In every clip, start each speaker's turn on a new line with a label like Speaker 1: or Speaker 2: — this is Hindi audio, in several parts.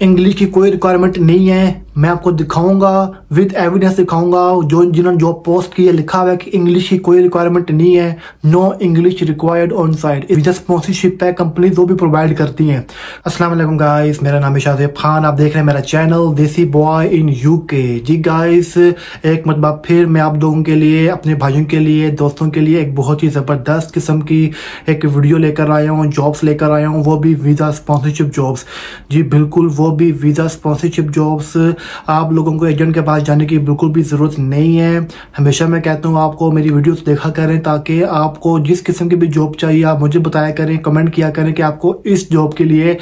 Speaker 1: इंग्लिश की कोई रिक्वायरमेंट नहीं है। मैं आपको दिखाऊंगा, विद एविडेंस दिखाऊंगा। जो जिन्होंने जॉब पोस्ट की है लिखा हुआ है कि इंग्लिश की कोई रिक्वायरमेंट नहीं है, no English required on site. Visa sponsorship है, कंपनी वो भी प्रोवाइड करती हैं। अस्सलाम वालेकुम गाइस, मेरा नाम है शाहज़ेब खान, आप देख रहे हैं मेरा channel desi boy in UK. जी गाइस, एक मरतबा फिर मैं आप लोगों के लिए, अपने भाइयों के लिए, दोस्तों के लिए एक बहुत ही ज़बरदस्त किस्म की एक वीडियो लेकर आया हूँ, जॉब्स लेकर आया हूँ, वो भी वीज़ा स्पॉन्सरशिप जॉब्स। जी बिल्कुल, वो भी वीज़ा स्पॉन्सरशिप जॉब्स। आप लोगों को एजेंट के पास जाने की बिल्कुल भी ज़रूरत नहीं है। हमेशा मैं कहता हूँ आपको मेरी वीडियोस देखा करें, ताकि आपको जिस किस्म की भी जॉब चाहिए आप मुझे बताया करें, कमेंट किया करें कि आपको इस जॉब के लिए,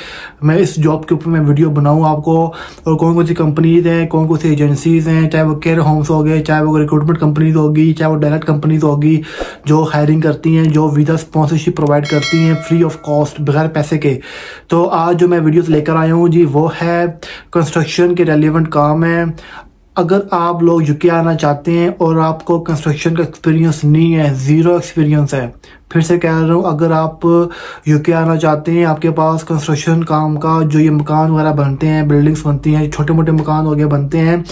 Speaker 1: मैं इस जॉब के ऊपर मैं वीडियो बनाऊँ आपको। और कौन कौन सी कंपनीज हैं, कौन कौन सी एजेंसीज हैं, चाहे वो केयर होम्स हो गए, चाहे वो रिक्रूटमेंट कंपनीज होगी, चाहे वो डायरेक्ट कंपनीज होगी जो हायरिंग करती हैं, जो वीज़ा स्पॉन्सरशिप प्रोवाइड करती हैं फ्री ऑफ कॉस्ट, बगैर पैसे के। तो आज जो मैं वीडियोस लेकर आया हूँ जी, वो है कंस्ट्रक्शन के रेलिवेंट काम है। अगर आप लोग यूके आना चाहते हैं और आपको कंस्ट्रक्शन का एक्सपीरियंस नहीं है, ज़ीरो एक्सपीरियंस है, फिर से कह रहा हूँ, अगर आप यूके आना चाहते हैं, आपके पास कंस्ट्रक्शन काम का जो ये मकान वगैरह बनते हैं, बिल्डिंग्स बनती हैं, छोटे मोटे मकान हो गए बनते हैं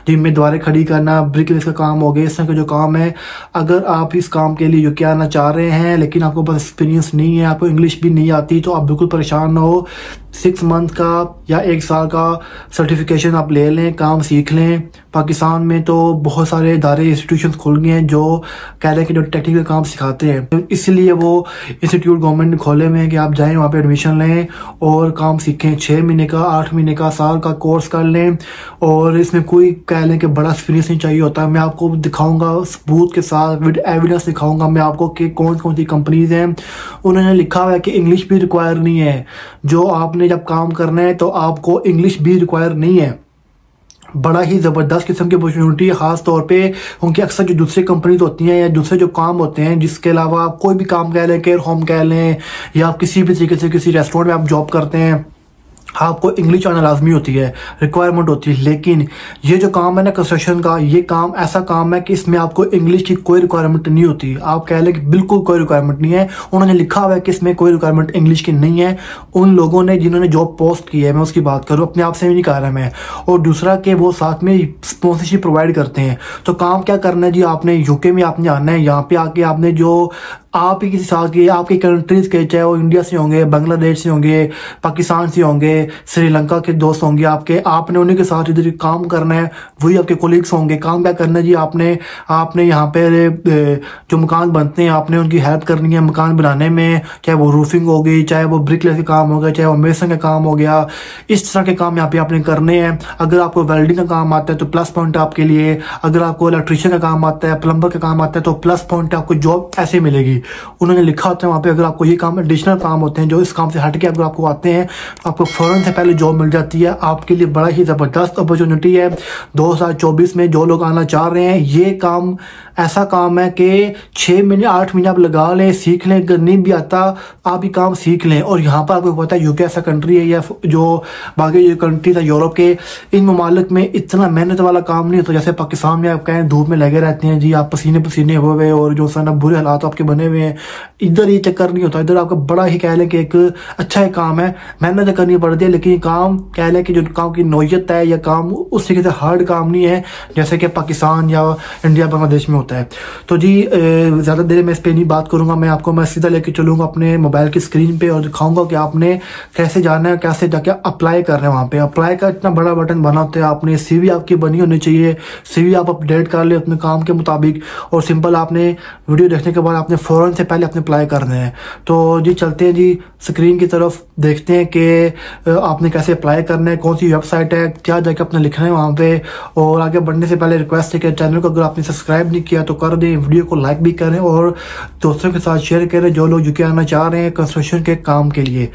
Speaker 1: जिनमें दीवारें खड़ी करना, ब्रिकलेस का काम हो गया, इस तरह का जो काम है, अगर आप इस काम के लिए यूके आना चाह रहे हैं लेकिन आपको बस एक्सपीरियंस नहीं है, आपको इंग्लिश भी नहीं आती, तो आप बिल्कुल परेशान ना हो। 6 मंथ का या 1 साल का सर्टिफिकेशन आप ले लें, काम सीख लें। पाकिस्तान में तो बहुत सारे इदारे, इंस्टीट्यूशन खुल गए हैं जो कह रहे हैं कि जो टेक्निकल काम सिखाते हैं, इसलिए वो इंस्टीट्यूट गवर्नमेंट ने खोले हुए हैं कि आप जाएं वहाँ पे एडमिशन लें और काम सीखें। 6 महीने का, 8 महीने का, साल का कोर्स कर लें। और इसमें कोई कह लें कि बड़ा एक्सपीरियंस नहीं चाहिए होता। मैं आपको दिखाऊंगा सबूत के साथ, विद एविडेंस दिखाऊंगा मैं आपको कि कौन कौन सी कंपनीज हैं। उन्होंने लिखा हुआ है कि इंग्लिश भी रिक्वायर नहीं है। जो आपने जब काम करना है तो आपको इंग्लिश भी रिक्वायर नहीं है। बड़ा ही ज़बरदस्त किस्म की अपॉर्चुनिटी है, ख़ास तौर पे उनकी अक्सर जो दूसरी कंपनीज होती हैं या दूसरे जो काम होते हैं, जिसके अलावा आप कोई भी काम कह लें, केयर होम कह लें, या आप किसी भी तरीके से किसी रेस्टोरेंट में आप जॉब करते हैं, आपको इंग्लिश आना लाजमी होती है, रिक्वायरमेंट होती है। लेकिन ये जो काम है ना कंस्ट्रक्शन का, ये काम ऐसा काम है कि इसमें आपको इंग्लिश की कोई रिक्वायरमेंट नहीं होती। आप कह लें कि बिल्कुल कोई रिक्वायरमेंट नहीं है। उन्होंने लिखा हुआ है कि इसमें कोई रिक्वायरमेंट इंग्लिश की नहीं है। उन लोगों ने जिन्होंने जॉब पोस्ट की है, मैं उसकी बात करूँ, अपने आप से भी नहीं कह रहा मैं। और दूसरा कि वो साथ में स्पॉन्सरशिप प्रोवाइड करते हैं। तो काम क्या करना है जी, आपने यूके में आपने आना है। यहाँ पे आके आपने जो आप ही किसी साथ के, आपकी कंट्रीज के, चाहे वो इंडिया से होंगे, बांग्लादेश से होंगे, पाकिस्तान से होंगे, श्रीलंका के दोस्त होंगे आपने उन्हीं के साथ इधर काम करना है। वही आपके कोलीग्स होंगे। काम क्या करना है जी, आपने यहाँ पे जो मकान बनते हैं, आपने उनकी हेल्प करनी है मकान बनाने में, चाहे वो रूफिंग हो गई, चाहे वो ब्रिकलेस का काम हो गया, चाहे वो मेसन का काम हो गया। इस तरह के काम यहाँ पे आपने करने हैं। अगर आपको वेल्डिंग का काम आता है तो प्लस पॉइंट आपके लिए। अगर आपको इलेक्ट्रिशियन का काम आता है, प्लम्बर का काम आता है, तो प्लस पॉइंट आपको जॉब ऐसे मिलेगी। उन्होंने लिखा होता है वहाँ पे, अगर आपको ये काम एडिशनल काम होते हैं जो इस काम से हट के अगर आपको आते हैं, आपको फौरन से पहले जॉब मिल जाती है। आपके लिए बड़ा ही ज़बरदस्त अपॉर्चुनिटी है। 2024 में जो लोग आना चाह रहे हैं, ये काम ऐसा काम है कि 6 महीने 8 महीने आप लगा लें, सीख लें। अगर नहीं भी आता आप ये काम सीख लें। और यहाँ पर आपको पता है यूके ऐसा कंट्री है, या जो बाकी जो कंट्रीज है यूरोप के, इन ममालिक में इतना मेहनत वाला काम नहीं होता। जैसे पाकिस्तान में आप कहें धूप में लगे रहते हैं जी, आप पसीने पसीने हुए और जो सा बुरे हालात आपके बने हुए हैं। इधर ये चक्कर नहीं होता। इधर आपका बड़ा ही कह लें कि एक अच्छा ही काम है, मेहनत करनी पड़ती है, लेकिन काम कह लें कि जो काम की नौयत है या काम उस तरीके से हार्ड काम नहीं है जैसे कि पाकिस्तान या इंडिया बांग्लादेश में होता है। तो जी ज़्यादा देर में इस पर नहीं बात करूंगा। मैं सीधा लेके चलूंगा अपने मोबाइल की स्क्रीन पे और दिखाऊंगा कि आपने कैसे जाना है, कैसे जाके अप्लाई करना है। वहाँ पे अप्लाई का इतना बड़ा बटन बना होता है। आपने CV आपकी बनी होनी चाहिए, CV आप अपडेट कर ले अपने काम के मुताबिक। और सिंपल आपने वीडियो देखने के बाद आपने फ़ौरन से पहले अपने अप्लाई करना है। तो जी चलते हैं जी स्क्रीन की तरफ, देखते हैं कि आपने कैसे अप्लाई करना है, कौन सी वेबसाइट है, क्या जाके अपने लिखना है वहाँ पे। और आगे बढ़ने से पहले रिक्वेस्ट है कि चैनल को अगर आपने सब्सक्राइब नहीं किया तो कर दें, वीडियो को लाइक भी करें और दोस्तों के साथ शेयर करें जो लोग यूके आना चाह रहे हैं कंस्ट्रक्शन के काम के लिए।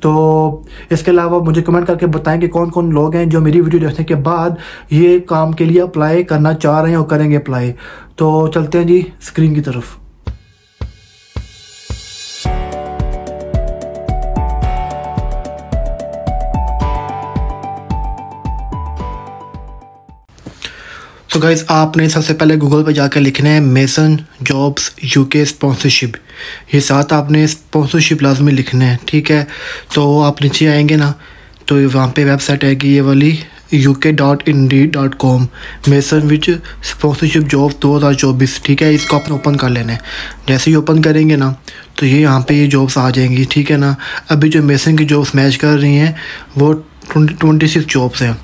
Speaker 1: तो इसके अलावा मुझे कमेंट करके बताएं कि कौन कौन लोग हैं जो मेरी वीडियो देखने के बाद ये काम के लिए अप्लाई करना चाह रहे हैं और करेंगे अप्लाई। तो चलते हैं जी स्क्रीन की तरफ। तो गाइज आपने सबसे पहले गूगल पे जाकर लिखना है मेसन जॉब्स यूके स्पॉन्सरशिप। ये साथ आपने स्पॉन्सरशिप लाजमी लिखना है, ठीक है। तो आप नीचे आएंगे ना, तो वहाँ पे वेबसाइट है कि ये वाली uk.indeed.com मेसन विच स्पॉन्सरशिप जॉब 2024, ठीक है। इसको आपने ओपन कर लेना है। जैसे ही ओपन करेंगे ना तो ये यहाँ पे ये जॉब्स आ जाएंगी, ठीक है ना। अभी जो मेसन की जॉब्स मैच कर रही हैं वो 26 जॉब्स हैं।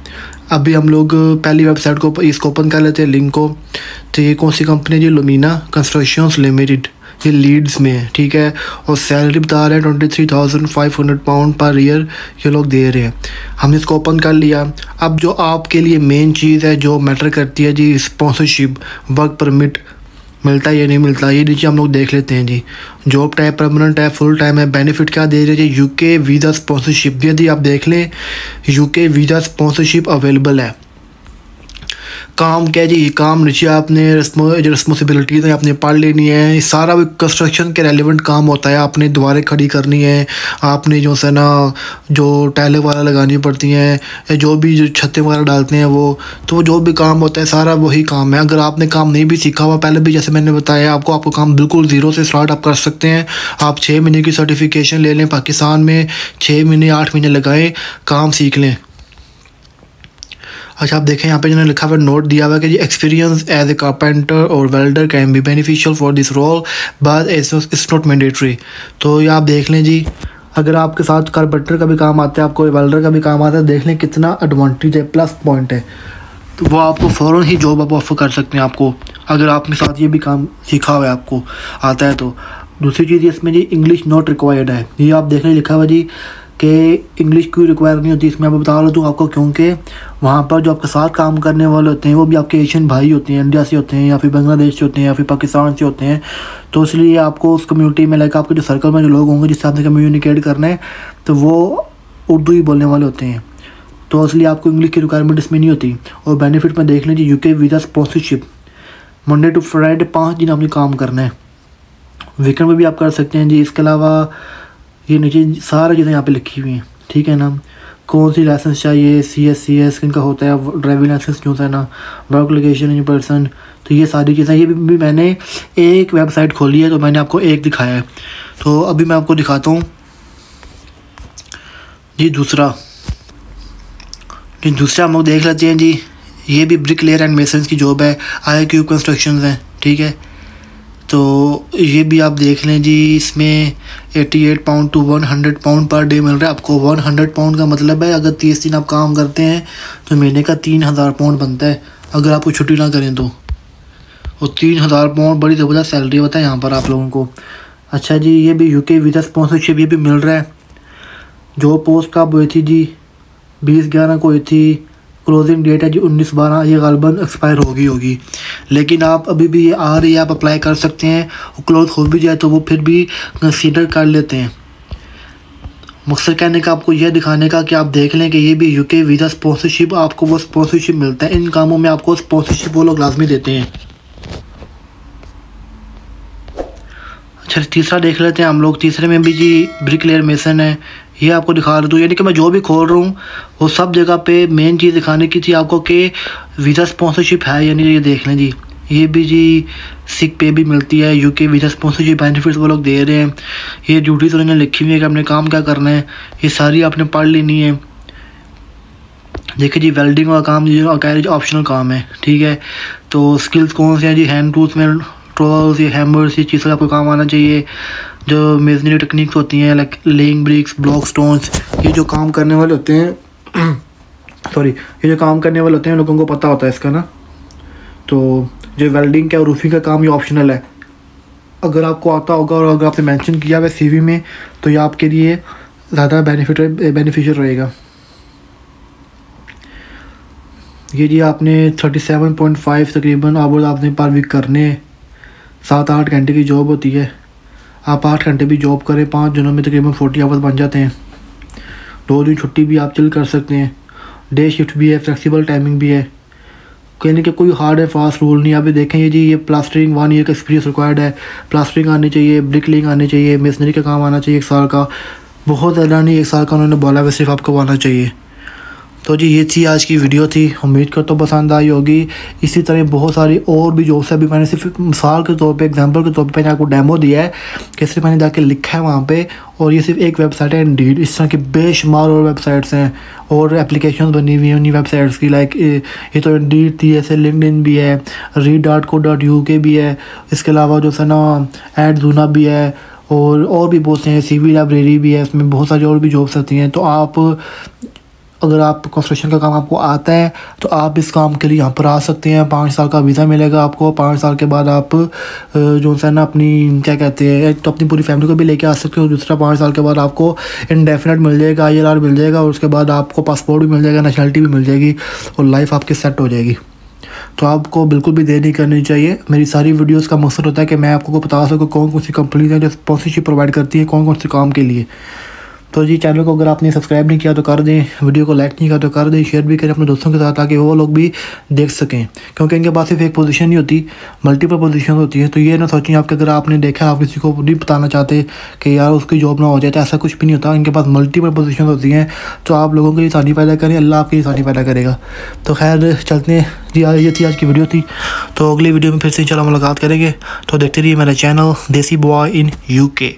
Speaker 1: अभी हम लोग पहली वेबसाइट को इसको ओपन कर लेते हैं, लिंक को। तो ये कौन सी कंपनी है जी? लुमीना कंस्ट्रक्शंस लिमिटेड, ये लीड्स में है, ठीक है। और सैलरी बता रहे हैं 23,500 पाउंड पर ईयर ये लोग दे रहे हैं। हमने इसको ओपन कर लिया। अब जो आपके लिए मेन चीज़ है जो मैटर करती है जी, स्पॉन्सरशिप, वर्क परमिट मिलता है या नहीं मिलता, ये नीचे हम लोग देख लेते हैं जी। जॉब टाइप परमानेंट है, फुल टाइम है, बेनिफिट क्या दे रहे हैं जी? UK visa sponsorship. यदि आप देख लें यूके वीज़ा स्पॉन्सरशिप अवेलेबल है। काम क्या है जी? काम नीचे आपने जो रिस्पॉन्सिबिलिटीज़ हैं आपने पढ़ लेनी है। सारा कंस्ट्रक्शन के रेलिवेंट काम होता है। आपने दीवारें खड़ी करनी है, आपने जो है ना जो टाइलें वगैरह लगानी पड़ती हैं, जो भी जो छतें वगैरह डालते हैं वो, तो जो भी काम होता है सारा वही काम है। अगर आपने काम नहीं भी सीखा हुआ पहले भी, जैसे मैंने बताया आपको काम बिल्कुल ज़ीरो से स्टार्ट आप कर सकते हैं। आप 6 महीने की सर्टिफिकेशन ले लें पाकिस्तान में, 6 महीने 8 महीने लगाएं, काम सीख लें। अच्छा, आप देखें यहाँ पे जिन्होंने लिखा हुआ नोट दिया हुआ है कि जी एक्सपीरियंस एज ए कारपेंटर और welder can be beneficial for this role but it's not mandatory. तो ये आप देख लें जी, अगर आपके साथ कारपेंटर का भी काम आता है, आपको वेल्डर का भी काम आता है, देख लें कितना एडवांटेज है, प्लस पॉइंट है। तो वो आपको फ़ौरन ही जॉब आप ऑफर कर सकते हैं आपको, अगर आपके साथ ये भी काम सीखा हुआ है, आपको आता है तो। दूसरी चीज़ इसमें जी इंग्लिश नॉट रिक्वायर्ड है। ये आप देख लें लिखा हुआ जी कि इंग्लिश क्यों रिक्वायर नहीं होती, इसमें मैं बता रहा हूँ आपको, क्योंकि वहाँ पर जो आपके साथ काम करने वाले होते हैं वो भी आपके एशियन भाई होते हैं, इंडिया से होते हैं या फिर बांग्लादेश से होते हैं या फिर पाकिस्तान से होते हैं। तो इसलिए आपको उस कम्युनिटी में लाइक आपके जो सर्कल में जो लोग होंगे जिससे आपने कम्युनिकेट करना है तो वो उर्दू ही बोलने वाले होते हैं। तो इसलिए आपको इंग्लिश की रिक्वायरमेंट इसमें नहीं होती। और बेनिफिट में देख लीजिए UK visa sponsorship, Monday to Friday 5 दिन आपने काम करना है, वीकेंड में भी आप कर सकते हैं जी। इसके अलावा ये नीचे सारी चीज़ें यहाँ पे लिखी हुई हैं, ठीक है ना। कौन सी लाइसेंस चाहिए, CSCS किनका होता है, ड्राइविंग लाइसेंस क्यों होता है ना, वर्क लोकेशन इन पर्सन, तो ये सारी चीज़ें। ये भी मैंने एक वेबसाइट खोली है तो मैंने आपको एक दिखाया है। तो अभी मैं आपको दिखाता हूँ जी दूसरा हम लोग देख लेते हैं जी। ये भी ब्रिक लेयर एंड मेसन्स की जॉब है, IQ कंस्ट्रक्शन है, ठीक है। तो ये भी आप देख लें जी, इसमें 88 pound to 100 pound per day मिल रहा है आपको। 100 पाउंड का मतलब है अगर 30 दिन आप काम करते हैं तो महीने का 3000 पाउंड बनता है, अगर आपको छुट्टी ना करें तो। और 3000 पाउंड बड़ी ज़बरदस्त सैलरी होता है यहाँ पर आप लोगों को। अच्छा जी, ये भी यूके वीज़ा स्पॉन्सरशिप ये भी मिल रहा है। जो पोस्ट कब हुई थी जी, 20/11 को हुई थी। क्लोजिंग डेट है जी 19/12, ये गालबन एक्सपायर होगी। लेकिन आप अभी भी ये आ रही है, आप अप्लाई कर सकते हैं। क्लोज हो भी जाए तो वो फिर भी कंसीडर कर लेते हैं। मकसद कहने का आपको यह दिखाने का कि आप देख लें कि ये भी यूके वीज़ा स्पॉन्सरशिप, आपको वो स्पॉन्सरशिप मिलता है। इन कामों में आपको स्पॉन्सरशिप वो लोग लाजमी देते हैं। अच्छा, तीसरा देख लेते हैं हम लोग। तीसरे में भी जी ब्रिक लेयर मेसन है, ये आपको दिखा रहा हूँ। यानी कि मैं जो भी खोल रहा हूँ वो सब जगह पे मेन चीज़ दिखाने की थी आपको कि वीज़ा स्पॉन्सरशिप है यानी। ये देख लें जी, ये भी जी सिक पे भी मिलती है, यूके वीज़ा स्पॉन्सरशिप बेनिफिट्स वो लोग दे रहे हैं। ये ड्यूटीज़ उन्होंने लिखी हुई है कि आपने काम क्या करना है, ये सारी आपने पढ़ लेनी है। देखिए जी, वेल्डिंग का काम जो ऑप्शनल काम है, ठीक है। तो स्किल्स कौन से हैं जी, हैंड टूल्स में ट्रोल्स, ये हैमर्स, ये चीज़ें आपको काम आना चाहिए। जो मेजनरी टेक्निक्स होती हैं like laying bricks, block stones, ये जो काम करने वाले होते हैं ये जो काम करने वाले होते हैं लोगों को पता होता है इसका ना। तो जो वेल्डिंग का और रूफिंग का काम ये ऑप्शनल है, अगर आपको आता होगा और अगर आपने मेंशन किया हुआ CV में तो ये आपके लिए ज़्यादा बेनिफिशियल रहेगा। ये जी आपने 37.5 तकरीबन आवर्स आपने पर वीक करने, 7-8 घंटे की जॉब होती है। आप 8 घंटे भी जॉब करें 5 दिनों में तकरीबन 40 आवर्स बन जाते हैं। 2 दिन छुट्टी भी आप चिल कर सकते हैं। डे शिफ्ट भी है, फ्लेक्सिबल टाइमिंग भी है, कहने के कोई हार्ड एंड फास्ट रूल नहीं। आप देखें ये जी, ये प्लास्टरिंग 1 ईयर का एक्सपीरियंस रिक्वायर्ड है। प्लास्टरिंग आनी चाहिए, ब्रिकलिंग आनी चाहिए, मेसनरी का काम आना चाहिए 1 साल का, बहुत ज़्यादा नहीं 1 साल का उन्होंने बोला है, सिर्फ आपको आना चाहिए। तो जी ये थी आज की वीडियो थी, उम्मीद करता हूँ पसंद आई होगी। इसी तरह बहुत सारी और भी जॉब्स है। अभी मैंने सिर्फ मिसाल के तौर पे, एग्जांपल के तौर पे आपको डेमो दिया है कि सिर्फ मैंने जाके लिखा है वहाँ पे, और ये सिर्फ एक वेबसाइट है इंडीड। इस तरह की बेशुमार और वेबसाइट्स हैं और एप्लीकेशन बनी हुई हैं उन्हीं वेबसाइट्स की। लाइक ये तो इंडीड थी, ऐसे लिंक्डइन भी है, read.co.uk भी है, इसके अलावा जो है ना एडजूना भी है, और भी बहुत से हैं, CV लाइब्रेरी भी है, इसमें बहुत सारी और भी जॉब्स आती हैं। तो आप अगर आप कंस्ट्रक्शन का काम आपको आता है तो आप इस काम के लिए यहाँ पर आ सकते हैं। 5 साल का वीज़ा मिलेगा आपको। 5 साल के बाद आप जो है ना अपनी क्या कहते हैं, तो अपनी पूरी फैमिली को भी लेके आ सकते हो। दूसरा 5 साल के बाद आपको इंडेफिनेट मिल जाएगा, ILR मिल जाएगा, और उसके बाद आपको पासपोर्ट भी मिल जाएगा, नेशनलिटी भी मिल जाएगी, और लाइफ आपकी सेट हो जाएगी। तो आपको बिल्कुल भी देर नहीं करनी चाहिए। मेरी सारी वीडियोस का मकसद होता है कि मैं आपको बता सकूँ कौन कौन सी कंपनीज हैं जो स्पॉन्सरशिप प्रोवाइड करती है कौन कौन से काम के लिए। तो जी चैनल को अगर आपने सब्सक्राइब नहीं किया तो कर दें, वीडियो को लाइक नहीं किया तो कर दें, शेयर भी करें अपने दोस्तों के साथ ताकि वो लोग भी देख सकें, क्योंकि इनके पास सिर्फ एक पोजीशन नहीं होती, मल्टीपल पोजीशन होती है। तो ये ना सोचें आप कि अगर आपने देखा आप किसी को नहीं बताना चाहते कि यार उसकी जॉब ना हो जाए, तो ऐसा कुछ भी नहीं होता। इनके पास मल्टीपल पोजीशन होती हैं। तो आप लोगों के लिए आसानी पैदा करें, अल्लाह आपके लिए आसानी पैदा करेगा। तो खैर चलते हैं जी, ये थी आज की वीडियो थी। तो अगली वीडियो में फिर से इंशाल्लाह मुलाकात करेंगे। तो देखते रहिए मेरा चैनल देसी बॉय इन UK।